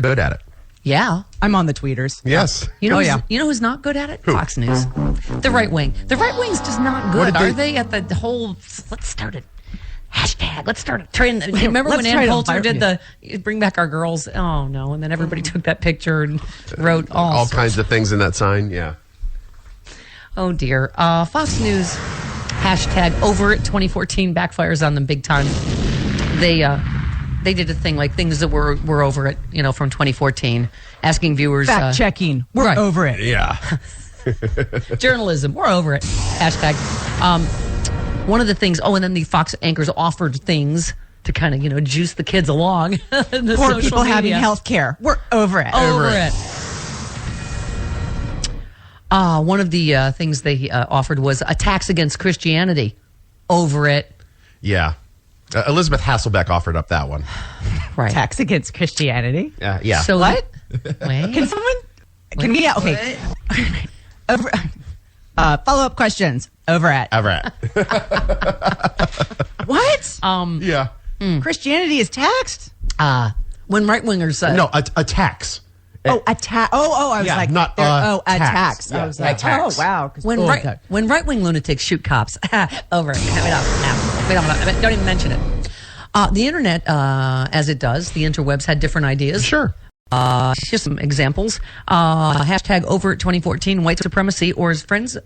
good at it. Yeah. I'm on the tweeters. Yes. You know who's not good at it? Who? Fox News. The right wing. The right wing's just not good. Are they at the whole, let's start it. Hashtag, let's start a trend. Remember when Ann Coulter did the Bring Back Our Girls? Oh, no. And then everybody took that picture and wrote all kinds of things in that sign. Yeah. Oh, dear. Fox News, hashtag over it 2014 backfires on them big time. They did a thing like things that were over it, from 2014, asking viewers. Fact checking. We're over it. Yeah. Journalism. We're over it. Hashtag. One of the things, and then the Fox anchors offered things to kind of, juice the kids along. Poor people having health care. We're over it. Over it. One of the things they offered was attacks against Christianity. Over it. Yeah. Elizabeth Hasselbeck offered up that one. Right. Attacks against Christianity? Yeah. So what? Wait. Can someone? Can we? Okay. Over. Follow-up questions. Over it. Over it. What? Yeah. Christianity is taxed? When right-wingers... no, attacks. Attack. I was like... Not attacks. Yeah, I was like, attacks. oh, wow. When right-wing lunatics shoot cops. Over it. Don't even mention it. The internet, as it does, the interwebs had different ideas. Sure. Here's some examples. Hashtag over it 2014 white supremacy, or as friends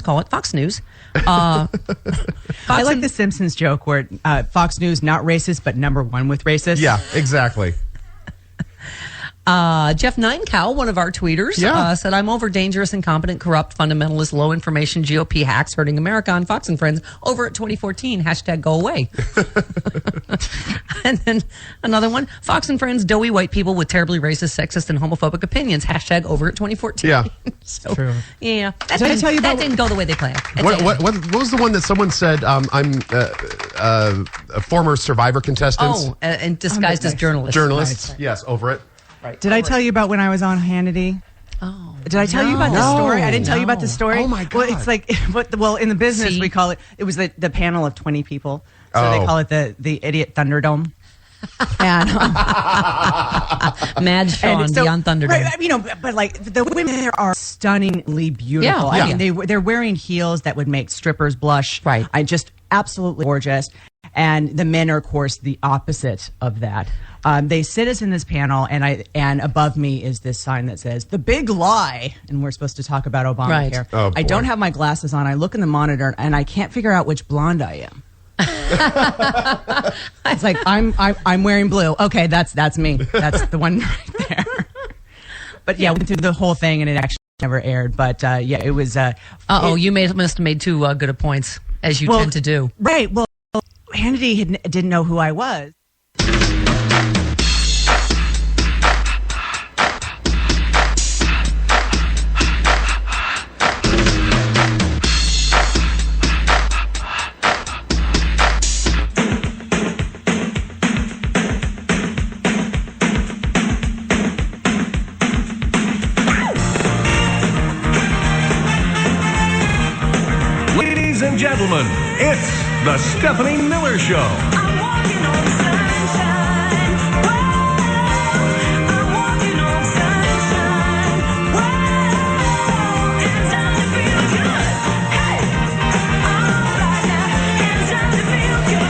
call it, Fox News. I like the Simpsons joke where Fox News not racist, but number one with racist. Yeah, exactly. Jeff Ninecow, one of our tweeters, said, I'm over dangerous, incompetent, corrupt, fundamentalist, low information GOP hacks hurting America on Fox and Friends. Over at 2014, hashtag go away. And then another one, Fox and Friends, doughy white people with terribly racist, sexist, and homophobic opinions. Hashtag over at 2014. Yeah. So, true. Yeah. Did I tell you about that didn't go the way they planned. What was the one that someone said, I'm a former Survivor contestant? And disguised as journalist. Journalists. Right. Yes, over it. Right. Did I tell you about when I was on Hannity? Oh. Did I tell you about the story? I didn't tell you about the story. Oh, my God. Well, it's like, in the business, we call it, it was the panel of 20 people. So they call it the Idiot Thunderdome. And Mad Sean beyond Thunderdome. Right, but like the women there are stunningly beautiful. Yeah. I mean, they're wearing heels that would make strippers blush. Right. I just absolutely gorgeous. And the men are, of course, the opposite of that. They sit us in this panel, and above me is this sign that says "The Big Lie," and we're supposed to talk about Obamacare. Right. Oh, I don't have my glasses on. I look in the monitor, and I can't figure out which blonde I am. It's like I'm wearing blue. Okay, that's me. That's the one right there. But yeah, we went through the whole thing, and it actually never aired. But it was. You must have made too good of points, as you tend to do. Right. Well, Hannity didn't know who I was. Ladies and gentlemen, it's the Stephanie Miller Show. I'm walking on sunshine. Whoa, I'm walking on sunshine. Whoa, it's time to feel good. Hey, all right now, it's time to feel good.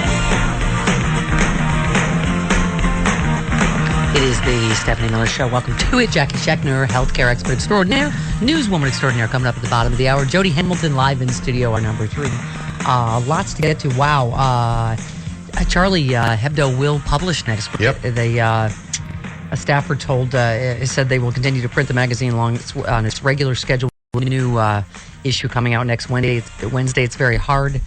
It is the Stephanie Miller Show. Welcome to it. Jackie Scheckner, healthcare expert extraordinaire, newswoman extraordinaire, coming up at the bottom of the hour. Jody Hamilton live in studio, our number 3. Lots to get to. Wow. Charlie Hebdo will publish next week. Yep. A staffer said they will continue to print the magazine on its regular schedule. New issue coming out next Wednesday. It's very hard.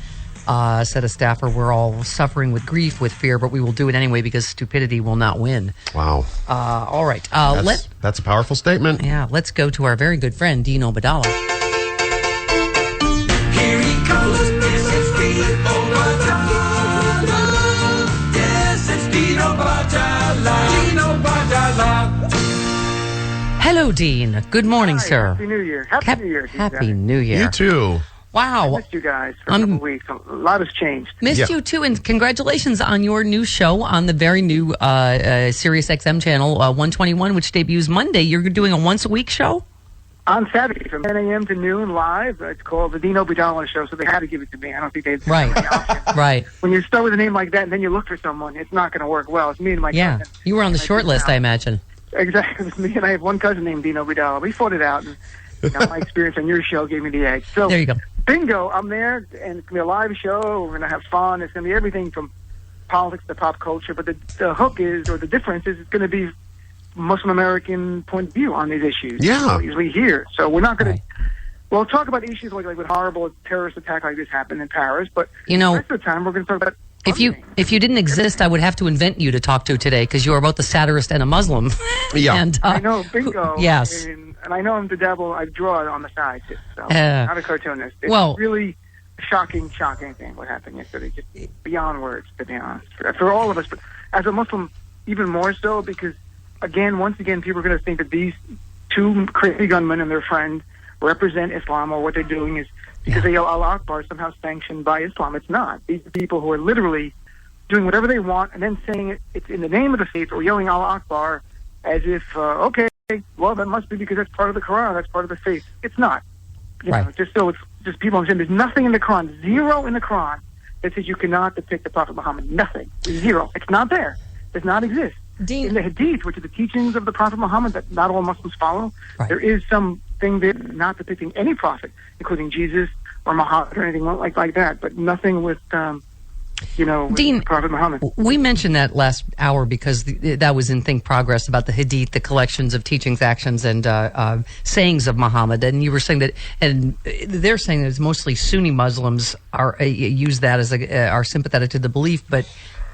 Said a staffer, we're all suffering with grief, with fear, but we will do it anyway because stupidity will not win. Wow. All right. That's a powerful statement. Yeah, let's go to our very good friend, Dean Obadala. Here he goes. This is Dean Obadala. Yes, it's Dean Obadala. Dean Obadala. Hello, Dean. Good morning, sir. Happy New Year. Happy New Year. Happy New Year. You too. Wow. Missed you guys for a couple of weeks. A lot has changed. Missed you too, and congratulations on your new show on the very new Sirius XM channel 121, which debuts Monday. You're doing a once a week show? On Saturday from 10 a.m. to noon live. It's called the Dino Budala Show, so they had to give it to me. I don't think they'd Right. Right. When you start with a name like that and then you look for someone, it's not going to work well. It's me and my Yeah. cousin. You were on the And I short did list, now. I imagine. Exactly. It's me and I have one cousin named Dino Budala. We fought it out, and my experience on your show gave me the edge. So There you go. bingo, I'm there, and it's going to be a live show. We're going to have fun. It's going to be everything from politics to pop culture. But the hook is, or the difference is, it's going to be Muslim American point of view on these issues. Yeah. Usually here. So we're not going Right. to. We'll talk about issues like when horrible terrorist attack like this happened in Paris. But You know, the rest of the time, we're going to talk about. If you didn't exist, I would have to invent you to talk to today because you are both a satirist and a Muslim. Yeah. And, I know, bingo. Yes. And I know I'm the devil. I draw it on the side, too. So not a cartoonist. It's well- really a shocking thing what happened yesterday. Just beyond words, to be honest. For all of us, but as a Muslim, even more so because, once again, people are going to think that these two crazy gunmen and their friend represent Islam, or what they're doing is because they yell Allah Akbar somehow sanctioned by Islam. It's not. These are people who are literally doing whatever they want and then saying it's in the name of the faith or yelling Allah Akbar as if, okay, well, that must be because that's part of the Quran, that's part of the faith. It's not. You know, just so it's just people understand there's nothing in the Quran, zero in the Quran, that says you cannot depict the Prophet Muhammad. Nothing. Zero. It's not there. Does not exist. Dean, in the Hadith, which are the teachings of the Prophet Muhammad that not all Muslims follow, there is something there not depicting any prophet, including Jesus or Muhammad or anything like that, but nothing with, with Dean, Prophet Muhammad. We mentioned that last hour because that was in Think Progress about the Hadith, the collections of teachings, actions, and sayings of Muhammad. And you were saying that, and they're saying that it's mostly Sunni Muslims are use that as are sympathetic to the belief, but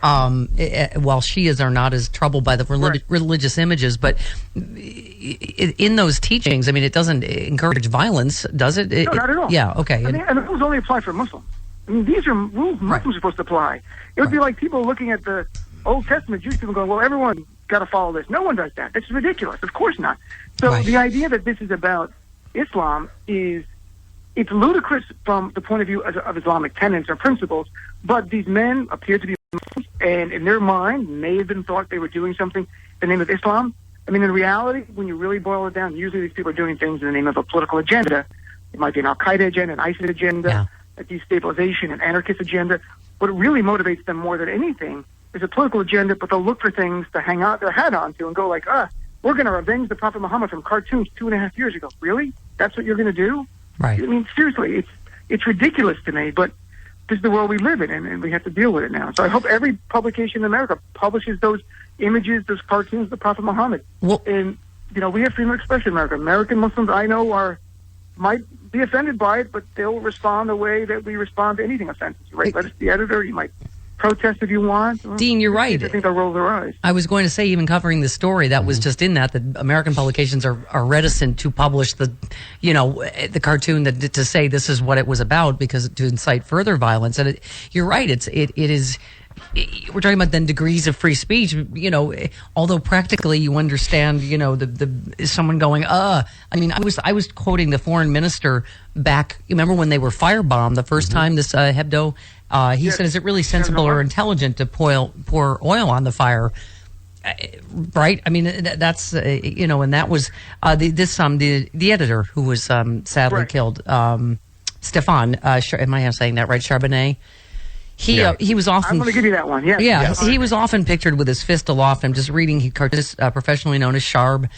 while Shias are not as troubled by the religious images, but in those teachings, I mean, it doesn't encourage violence, does it? No, not at all. Yeah, okay. And the rules only apply for Muslims. I mean, these are rules Muslims are supposed to apply. It would be like people looking at the Old Testament, Jewish people going, well, everyone got to follow this. No one does that. That's ridiculous. Of course not. So the idea that this is about Islam it's ludicrous from the point of view of Islamic tenets or principles, but these men appear to be Muslims, and in their mind may have been thought they were doing something in the name of Islam. I mean, in reality, when you really boil it down, usually these people are doing things in the name of a political agenda. It might be an Al-Qaeda agenda, an ISIS agenda, a destabilization, an anarchist agenda. What really motivates them more than anything is a political agenda, but they'll look for things to hang out their hat onto and go like, we're going to revenge the Prophet Muhammad from cartoons 2.5 years ago. Really? That's what you're going to do? Right. I mean, seriously, it's ridiculous to me, but this is the world we live in, and we have to deal with it now. So I hope every publication in America publishes those images, those cartoons of the Prophet Muhammad. Well, and, we have freedom of expression in America. American Muslims, I know, might be offended by it, but they'll respond the way that we respond to anything offensive. You write letters to the editor, you might protest if you want. Dean, you're right. I think they'll roll their eyes. I was going to say, even covering the story, that was just in that American publications are reticent to publish the cartoon to say this is what it was about because to incite further violence. And you're right. It is. We're talking about then degrees of free speech. Although practically you understand. Is someone going? I mean, I was quoting the foreign minister back. You remember when they were firebombed the first time? This Hebdo. He said, "Is it really sensible or intelligent to pour oil on the fire?" Right? I mean, that's and that was the editor who was sadly killed, Stefan. Am I saying that right? Charbonnet. He was often. I'm going to give you that one. Yeah. Yes. He was often pictured with his fist aloft. I'm just reading. He cartoonist, professionally known as Sharb,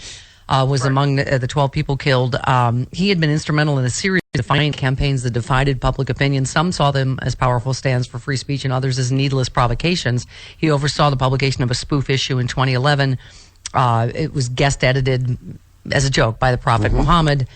was among the 12 people killed. He had been instrumental in a series of defiant campaigns that divided public opinion. Some saw them as powerful stands for free speech and others as needless provocations. He oversaw the publication of a spoof issue in 2011. It was guest edited as a joke by the Prophet Muhammad,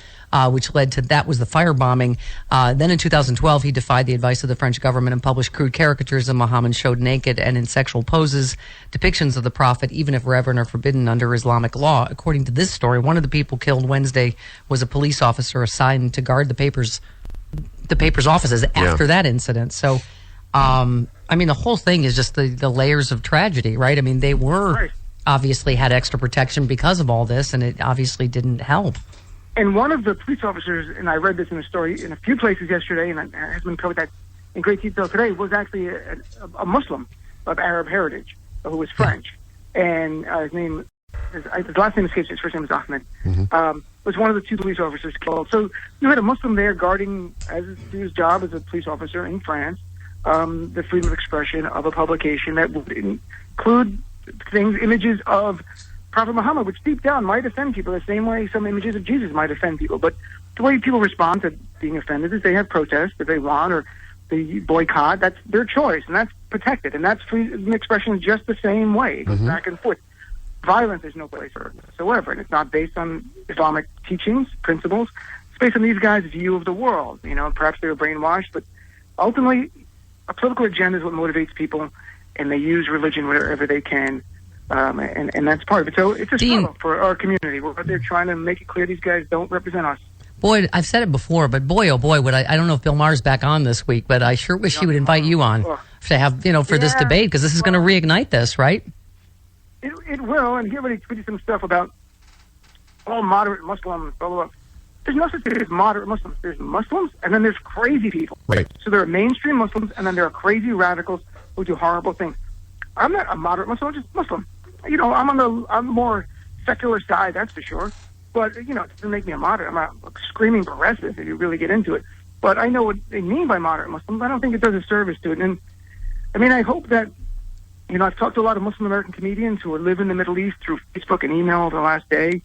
which led to that was the firebombing. Then in 2012, he defied the advice of the French government and published crude caricatures of Muhammad showed naked and in sexual poses, depictions of the Prophet, even if reverent or forbidden under Islamic law. According to this story, one of the people killed Wednesday was a police officer assigned to guard the paper's offices after that incident. So, I mean, the whole thing is just the layers of tragedy, right? I mean, they were obviously had extra protection because of all this, and it obviously didn't help. And one of the police officers, and I read this in a story in a few places yesterday, and it has been covered that in great detail today, was actually a Muslim of Arab heritage who was French. And his last name escapes, his first name is Ahmed, was one of the two police officers killed. So you had a Muslim there guarding, as his job as a police officer in France, the freedom of expression of a publication that would include images of Prophet Muhammad, which deep down might offend people the same way some images of Jesus might offend people. But the way people respond to being offended is they have protests if they want, or they boycott. That's their choice, and that's protected. And that's freedom of expression just the same way. It goes back and forth. Violence is no place for it whatsoever, and it's not based on Islamic teachings, principles. It's based on these guys' view of the world. You know, perhaps they were brainwashed, but ultimately, a political agenda is what motivates people, and they use religion wherever they can, and that's part of it. So it's a struggle for our community. We're out there trying to make it clear these guys don't represent us. Boy, I've said it before, but boy, oh boy, would I don't know if Bill Maher's back on this week, but I sure wish he would invite you on to have, for this debate, because this is going to reignite this, right? It will, and he already tweeted some stuff about all moderate Muslims, blah, blah, blah. There's no such thing as moderate Muslims. There's Muslims, and then there's crazy people. Right. So there are mainstream Muslims, and then there are crazy radicals who do horrible things. I'm not a moderate Muslim, I'm just Muslim. I'm on the more secular side, that's for sure. But, it doesn't make me a moderate. I'm not screaming progressive if you really get into it. But I know what they mean by moderate Muslims. I don't think it does a service to it. And, I hope that, I've talked to a lot of Muslim American comedians who live in the Middle East through Facebook and email over the last day,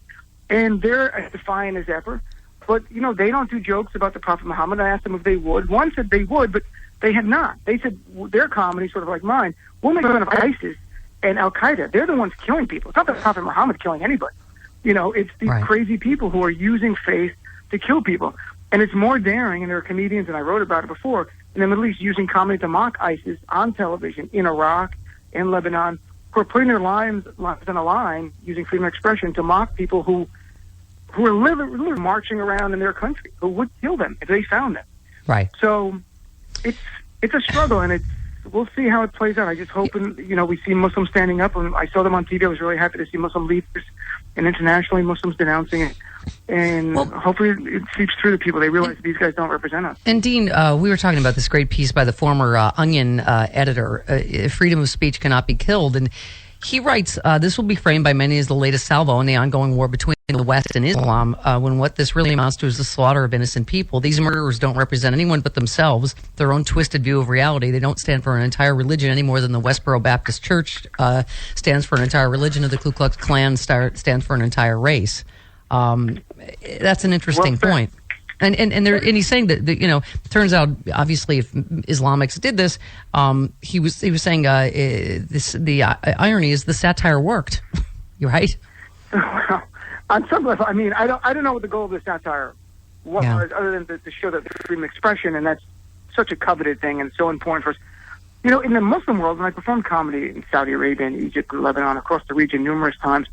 and they're as defiant as ever. But, they don't do jokes about the Prophet Muhammad. I asked them if they would. One said they would, but they had not. They said their comedy, sort of like mine, will make fun of ISIS and Al-Qaeda. They're the ones killing people. It's not the Prophet Muhammad killing anybody. It's these crazy people who are using faith to kill people. And it's more daring, and there are comedians, and I wrote about it before, in the Middle East using comedy to mock ISIS on television in Iraq and Lebanon, who are putting their lives on a line using freedom of expression to mock people who are literally marching around in their country, who would kill them if they found them. Right. So it's a struggle, and we'll see how it plays out. I just hope, we see Muslims standing up. And I saw them on TV. I was really happy to see Muslim leaders and internationally Muslims denouncing it. And hopefully it seeps through to people. They realize these guys don't represent us. And Dean, we were talking about this great piece by the former Onion editor, Freedom of Speech Cannot Be Killed. And he writes, this will be framed by many as the latest salvo in the ongoing war between the West and Islam, when what this really amounts to is the slaughter of innocent people. These murderers don't represent anyone but themselves, their own twisted view of reality. They don't stand for an entire religion any more than the Westboro Baptist Church stands for an entire religion, or the Ku Klux Klan stands for an entire race. That's an interesting point. And he's saying that it turns out, obviously, if Islamics did this, he was saying the irony is the satire worked. You're right. Well, on some level, I don't know what the goal of the satire was, other than to show that freedom of expression, and that's such a coveted thing and so important for us. In the Muslim world, when I performed comedy in Saudi Arabia, and Egypt, Lebanon, across the region numerous times,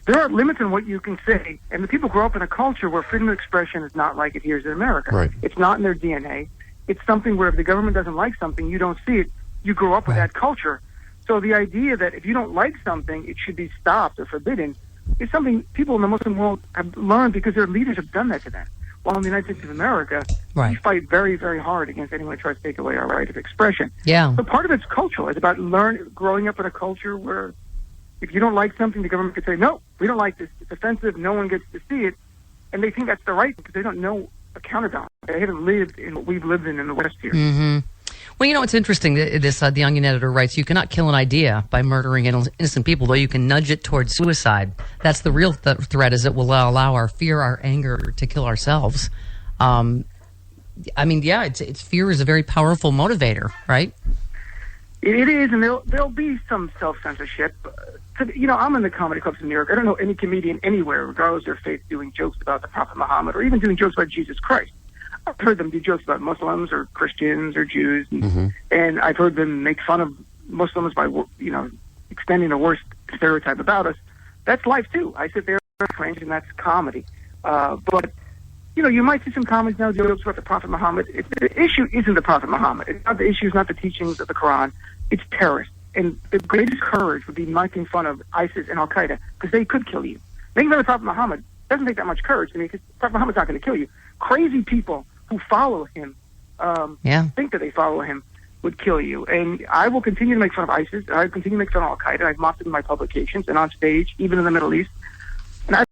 there are limits on what you can say, and the people grow up in a culture where freedom of expression is not like it here in America. Right. It's not in their DNA. It's something where if the government doesn't like something, you don't see it. You grow up with that culture. So the idea that if you don't like something, it should be stopped or forbidden is something people in the Muslim world have learned because their leaders have done that to them. While in the United States of America, we fight very, very hard against anyone who tries to take away our right of expression. Yeah. So part of it's cultural. It's about growing up in a culture where if you don't like something, the government could say, no, we don't like this. It's offensive. No one gets to see it. And they think that's the right because they don't know a counterbalance. They haven't lived in what we've lived in the West here. Mm-hmm. Well, it's interesting. The Onion editor writes, you cannot kill an idea by murdering innocent people, though you can nudge it towards suicide. That's the real threat, is it will allow our fear, our anger to kill ourselves. It's fear is a very powerful motivator, right? It is, and there'll be some self-censorship. I'm in the comedy clubs in New York. I don't know any comedian anywhere, regardless of their faith, doing jokes about the Prophet Muhammad or even doing jokes about Jesus Christ. I've heard them do jokes about Muslims or Christians or Jews, and I've heard them make fun of Muslims by, extending the worst stereotype about us. That's life, too. I sit there and cringe, and that's comedy. But you might see some comics now do jokes about the Prophet Muhammad. The issue isn't the Prophet Muhammad. The issue is not the teachings of the Quran. It's terrorists. And the greatest courage would be making fun of ISIS and Al-Qaeda because they could kill you. Making fun of the Prophet Muhammad, doesn't take that much courage. I mean, because Prophet Muhammad's not going to kill you. Crazy people who follow him, think that they follow him, would kill you. And I will continue to make fun of ISIS. I continue to make fun of Al Qaeda. I've mocked it in my publications and on stage, even in the Middle East. And I